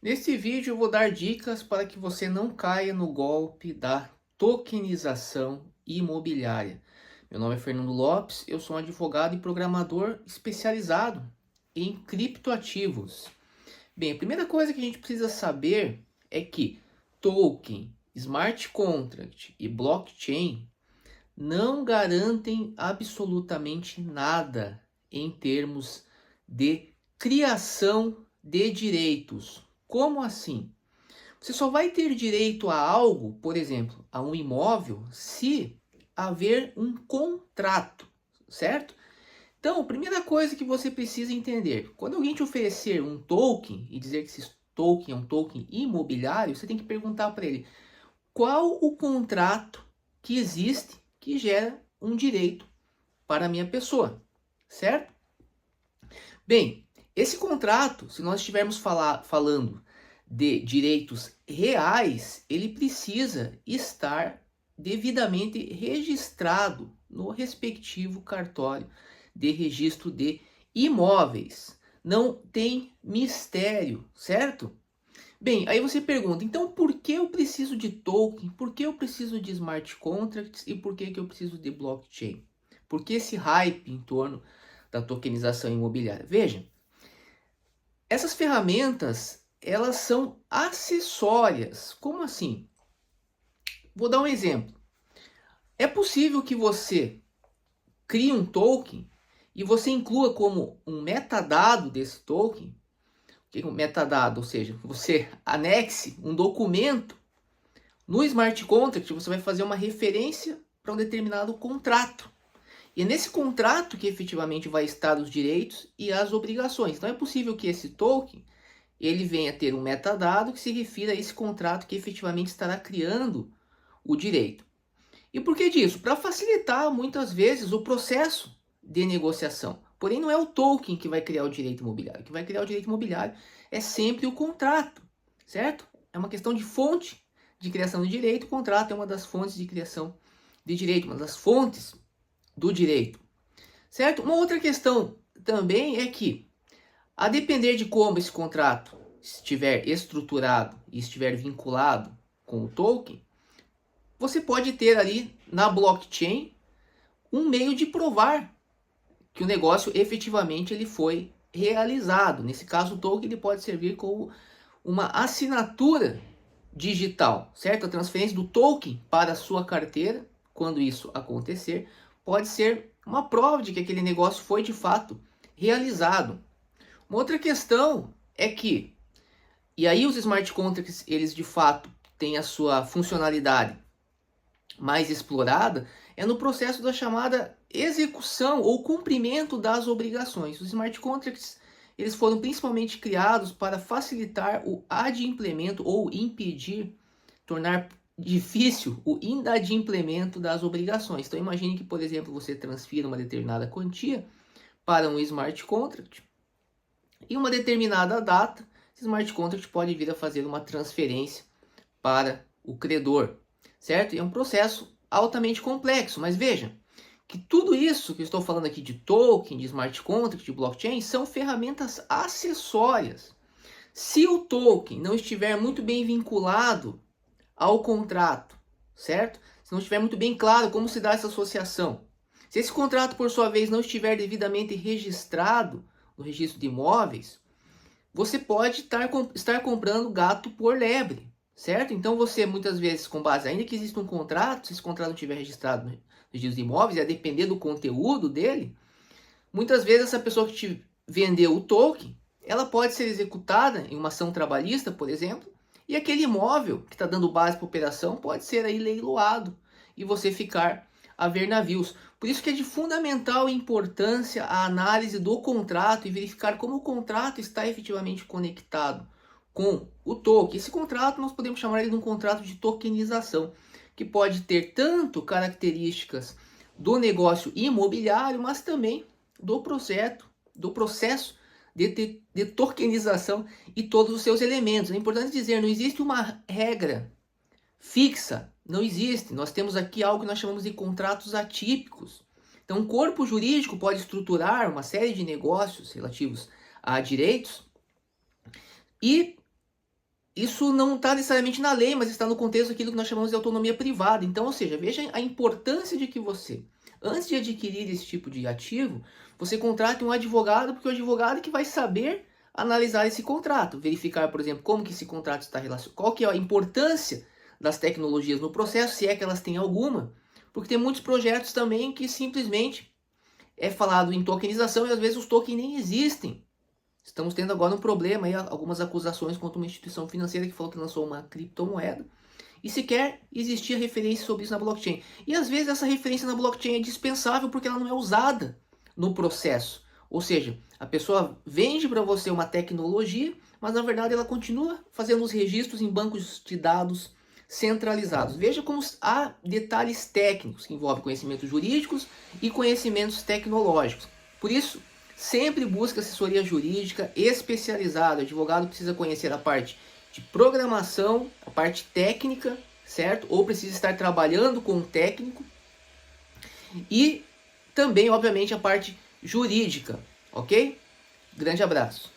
Nesse vídeo eu vou dar dicas para que você não caia no golpe da tokenização imobiliária. Meu nome é Fernando Lopes, eu sou um advogado e programador especializado em criptoativos. Bem, a primeira coisa que a gente precisa saber é que token, smart contract e blockchain não garantem absolutamente nada em termos de criação de direitos. Como assim? Você só vai ter direito a algo, por exemplo, a um imóvel, se haver um contrato, certo? Então, a primeira coisa que você precisa entender, quando alguém te oferecer um token e dizer que esse token é um token imobiliário, você tem que perguntar para ele qual o contrato que existe que gera um direito para a minha pessoa, certo? Bem, esse contrato, se nós estivermos falando de direitos reais, ele precisa estar devidamente registrado no respectivo cartório de registro de imóveis. Não tem mistério, certo? Bem, aí você pergunta, então por que eu preciso de token? Por que eu preciso de smart contracts? E por que eu preciso de blockchain? Por que esse hype em torno da tokenização imobiliária? Veja, essas ferramentas, elas são acessórias. Como assim? Vou dar um exemplo. É possível que você crie um token e você inclua como um metadado desse token, que é um metadado, ou seja, você anexe um documento no smart contract, você vai fazer uma referência para um determinado contrato. E é nesse contrato que efetivamente vai estar os direitos e as obrigações. Então é possível que esse token ele venha ter um metadado que se refira a esse contrato que efetivamente estará criando o direito. E por que disso? Para facilitar muitas vezes o processo de negociação. Porém, não é o token que vai criar o direito imobiliário. O que vai criar o direito imobiliário é sempre o contrato, certo? É uma questão de fonte de criação de direito. O contrato é uma das fontes de criação de direito, uma das fontes do direito, certo? Uma outra questão também é que, a depender de como esse contrato estiver estruturado e estiver vinculado com o token, você pode ter ali na blockchain um meio de provar que o negócio efetivamente ele foi realizado. Nesse caso, o token ele pode servir como uma assinatura digital, certo? A transferência do token para a sua carteira, quando isso acontecer, pode ser uma prova de que aquele negócio foi de fato realizado. Uma outra questão é que, e aí os smart contracts, eles de fato têm a sua funcionalidade mais explorada, é no processo da chamada execução ou cumprimento das obrigações. Os smart contracts, eles foram principalmente criados para facilitar o adimplemento ou impedir, tornar difícil o inadimplemento das obrigações. Então imagine que, por exemplo, você transfira uma determinada quantia para um smart contract em uma determinada data, esse smart contract pode vir a fazer uma transferência para o credor, certo? E é um processo altamente complexo, mas veja que tudo isso que eu estou falando aqui de token, de smart contract, de blockchain, são ferramentas acessórias. Se o token não estiver muito bem vinculado ao contrato, certo? Se não estiver muito bem claro como se dá essa associação, se esse contrato, por sua vez, não estiver devidamente registrado no registro de imóveis, você pode estar comprando gato por lebre, certo? Então você muitas vezes, com base, ainda que exista um contrato, se esse contrato não estiver registrado no registro de imóveis, e a depender do conteúdo dele, muitas vezes essa pessoa que te vendeu o token, ela pode ser executada em uma ação trabalhista, por exemplo, e aquele imóvel que está dando base para a operação pode ser aí leiloado e você ficar a ver navios. Por isso que é de fundamental importância a análise do contrato e verificar como o contrato está efetivamente conectado com o token. Esse contrato nós podemos chamar ele de um contrato de tokenização, que pode ter tanto características do negócio imobiliário, mas também do processo de tokenização e todos os seus elementos. É importante dizer, não existe uma regra fixa, não existe. Nós temos aqui algo que nós chamamos de contratos atípicos. Então, um corpo jurídico pode estruturar uma série de negócios relativos a direitos e isso não está necessariamente na lei, mas está no contexto daquilo que nós chamamos de autonomia privada. Então, ou seja, veja a importância de que você, antes de adquirir esse tipo de ativo, você contrate um advogado, porque o advogado é que vai saber analisar esse contrato, verificar, por exemplo, como que esse contrato está relacionado, qual que é a importância das tecnologias no processo, se é que elas têm alguma, porque tem muitos projetos também que simplesmente é falado em tokenização e às vezes os tokens nem existem. Estamos tendo agora um problema aí, algumas acusações contra uma instituição financeira que falou que lançou uma criptomoeda e sequer existia referência sobre isso na blockchain. E às vezes essa referência na blockchain é dispensável porque ela não é usada no processo. Ou seja, a pessoa vende para você uma tecnologia, mas na verdade ela continua fazendo os registros em bancos de dados centralizados. Veja como há detalhes técnicos que envolvem conhecimentos jurídicos e conhecimentos tecnológicos. Por isso, sempre busque assessoria jurídica especializada. O advogado precisa conhecer a parte de programação, a parte técnica, certo? Ou precisa estar trabalhando com um técnico. E também, obviamente, a parte jurídica, ok? Grande abraço.